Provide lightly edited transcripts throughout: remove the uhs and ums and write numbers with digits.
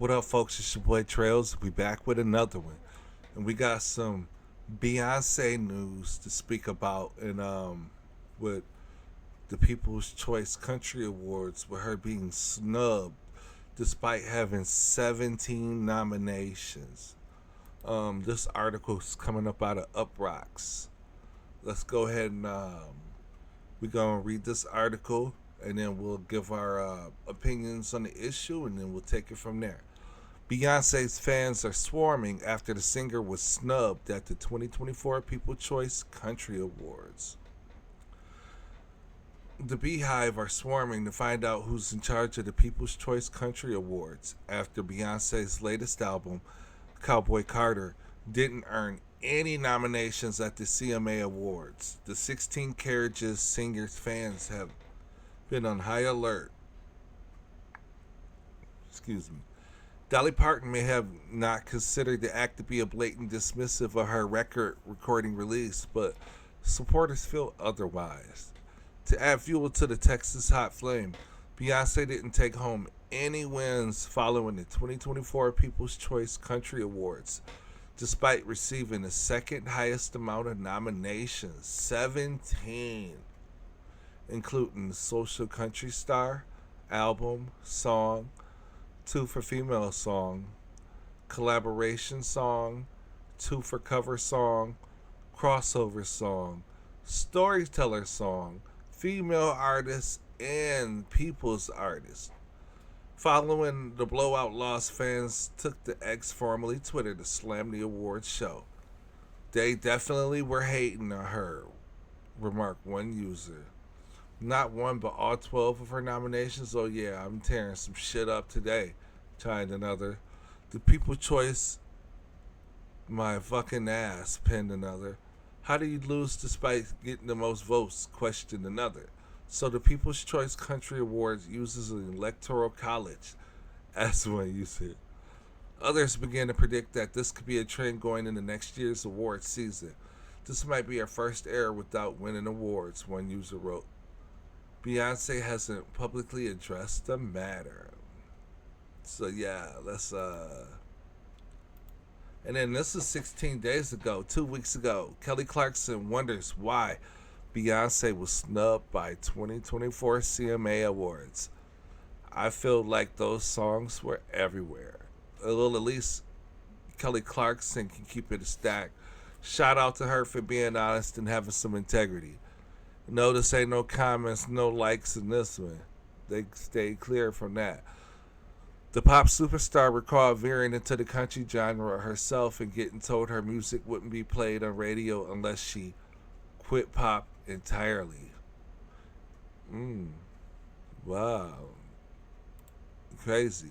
What up, folks? It's your boy Trails. We back with another one, and we got some Beyonce news to speak about, and with the People's Choice Country Awards, with her being snubbed despite having 17 nominations. This article is coming up out of Uprocks. Let's go ahead and we're gonna read this article, and then we'll give our opinions on the issue, and then we'll take it from there. Beyonce's fans are swarming after the singer was snubbed at the 2024 People's Choice Country Awards. The Beehive are swarming to find out who's in charge of the People's Choice Country Awards after Beyonce's latest album, Cowboy Carter, didn't earn any nominations at the CMA Awards. The 16 Carriages singer's fans have been on high alert. Excuse me. Dolly Parton may have not considered the act to be a blatant dismissive of her record recording release, but supporters feel otherwise. To add fuel to the Texas hot flame, Beyonce didn't take home any wins following the 2024 People's Choice Country Awards, despite receiving the second highest amount of nominations, 17, including Social Country Star, Album, Song, two for Female Song, Collaboration Song, two for Cover Song, Crossover Song, Storyteller Song, Female Artist, and People's Artist. Following the blowout loss, fans took to X, formerly Twitter, to slam the awards show. They definitely were hating on her, remarked one user. Not one, but all 12 of her nominations? Oh, yeah, I'm tearing some shit up today, chimed another. The People's Choice, my fucking ass, penned another. How do you lose despite getting the most votes, questioned another. So the People's Choice Country Awards uses an electoral college, as one user. Others began to predict that this could be a trend going into next year's awards season. This might be our first era without winning awards, one user wrote. Beyonce hasn't publicly addressed the matter. So yeah, let's and then this is 16 days ago, 2 weeks ago. Kelly Clarkson wonders why Beyonce was snubbed by 2024 CMA Awards. I feel like those songs were everywhere. Well, at least Kelly Clarkson can keep it a stack. Shout out to her for being honest and having some integrity. No, this ain't no comments, no likes in this one. They stay clear from that. The pop superstar recalled veering into the country genre herself and getting told her music wouldn't be played on radio unless she quit pop entirely. Wow. Crazy.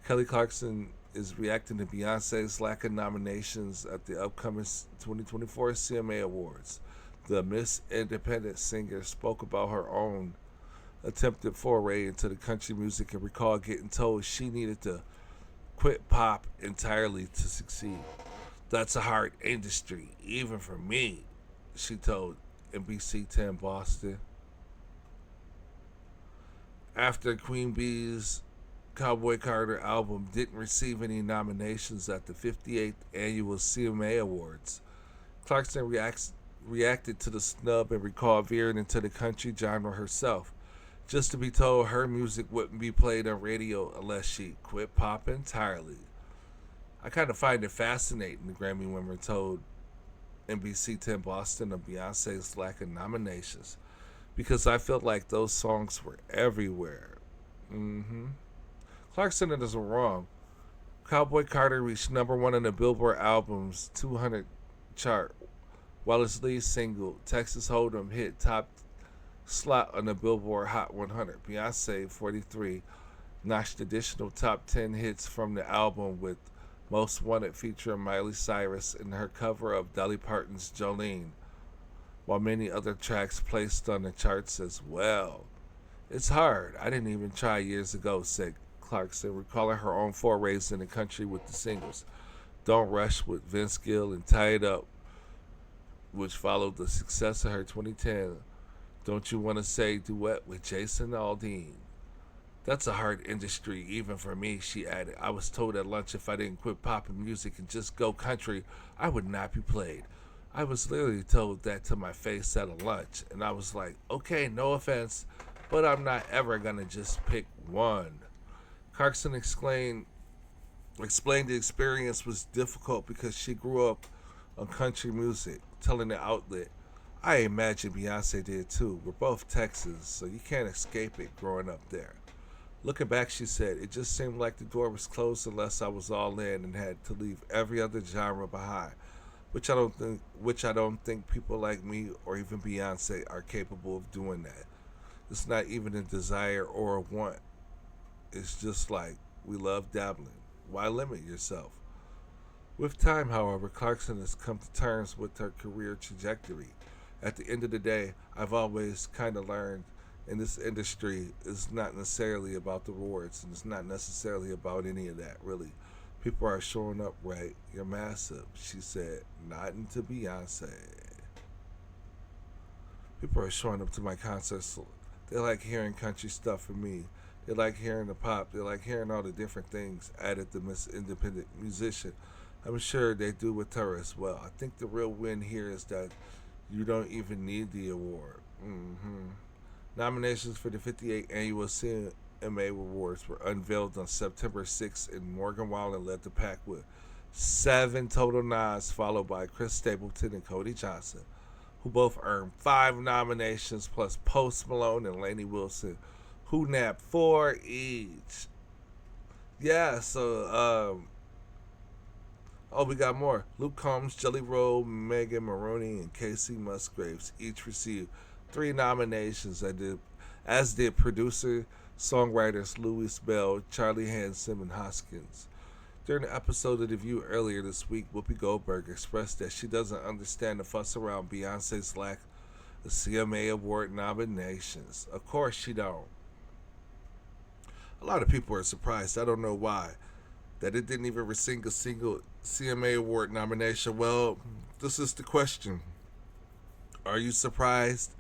Kelly Clarkson is reacting to Beyonce's lack of nominations at the upcoming 2024 CMA Awards. The Miss Independent singer spoke about her own attempted foray into the country music and recalled getting told she needed to quit pop entirely to succeed. That's a hard industry, even for me, she told NBC 10 Boston. After Queen Bee's Cowboy Carter album didn't receive any nominations at the 58th annual CMA Awards, Clarkson reacted to the snub and recalled veering into the country genre herself, just to be told her music wouldn't be played on radio unless she quit pop entirely. I kind of find it fascinating, the Grammy winner told NBC 10 Boston of Beyonce's lack of nominations, because I felt like those songs were everywhere. Clarkson isn't wrong. Cowboy Carter reached number one on the Billboard Albums 200 chart, while his lead single, Texas Hold'em, hit top slot on the Billboard Hot 100. Beyonce, 43, notched additional top 10 hits from the album, with Most Wanted featuring Miley Cyrus and her cover of Dolly Parton's Jolene, while many other tracks placed on the charts as well. It's hard. I didn't even try years ago, said Clarkson, recalling her own forays in the country with the singles Don't Rush with Vince Gill and Tie It Up, which followed the success of her 2010 Don't You Want to Say duet with Jason Aldean. That's a hard industry, even for me, she added. I was told at lunch if I didn't quit popping music and just go country, I would not be played. I was literally told that to my face at a lunch, and I was like, okay, no offense, but I'm not ever gonna just pick one. Clarkson explained the experience was difficult because she grew up on country music, telling the outlet, I imagine Beyonce did too. We're both Texans, so you can't escape it growing up there. Looking back, she said, it just seemed like the door was closed unless I was all in and had to leave every other genre behind, which I don't think people like me or even Beyonce are capable of doing that. It's not even a desire or a want. It's just like we love dabbling. Why limit yourself? With time, however, Clarkson has come to terms with her career trajectory. At the end of the day, I've always kind of learned in this industry it's not necessarily about the rewards and it's not necessarily about any of that, really. People are showing up right. You're massive, she said, nodding to Beyonce. People are showing up to my concerts. They like hearing country stuff from me. They like hearing the pop. They like hearing all the different things, added the Miss Independent musician. I'm sure they do with her as well. I think the real win here is that you don't even need the award. Nominations for the 58th Annual CMA Awards were unveiled on September 6th, and Morgan Wallen led the pack with 7 total nods, followed by Chris Stapleton and Cody Johnson, who both earned 5 nominations, plus Post Malone and Lainey Wilson, who nabbed 4 each. Yeah, we got more. Luke Combs, Jelly Roll, Megan Maroney, and Casey Musgraves each received 3 nominations, as did producer songwriters Louis Bell, Charlie Hanson, and Hoskins. During the episode of The View earlier this week, Whoopi Goldberg expressed that she doesn't understand the fuss around Beyonce's lack of CMA Award nominations. Of course she don't. A lot of people are surprised. I don't know why. That it didn't even receive a single CMA Award nomination. Well, this is the question. Are you surprised?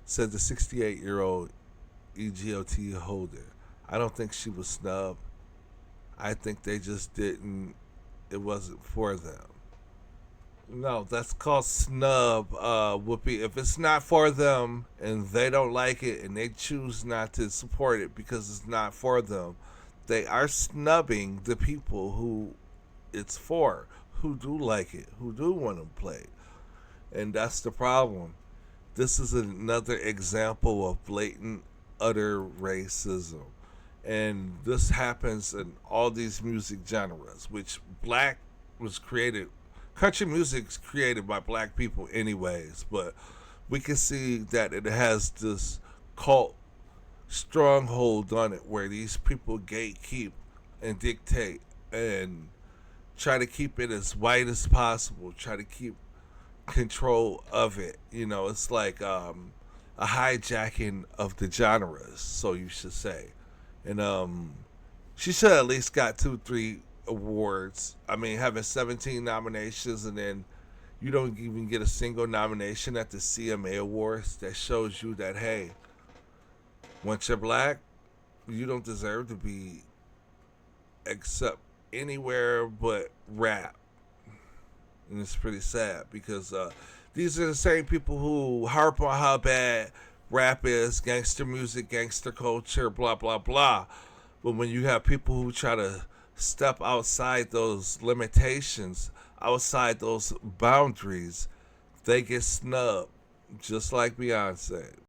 Said the 68-year-old EGOT holder. I don't think she was snubbed. I think they just didn't, it wasn't for them. No, that's called snub, Whoopi. If it's not for them and they don't like it and they choose not to support it because it's not for them, they are snubbing the people who it's for, who do like it, who do want to play. And that's the problem. This is another example of blatant, utter racism. And this happens in all these music genres, which black was created, country music's created by black people anyways, but we can see that it has this cult stronghold on it where these people gatekeep and dictate and try to keep it as white as possible, try to keep control of it. It's like a hijacking of the genres, so you should say. And she should at least got 2-3 awards. I mean, having 17 nominations and then you don't even get a single nomination at the CMA Awards, that shows you that, hey, once you're black, you don't deserve to be accept anywhere but rap. And it's pretty sad because these are the same people who harp on how bad rap is, gangster music, gangster culture, blah, blah, blah. But when you have people who try to step outside those limitations, outside those boundaries, they get snubbed, just like Beyonce.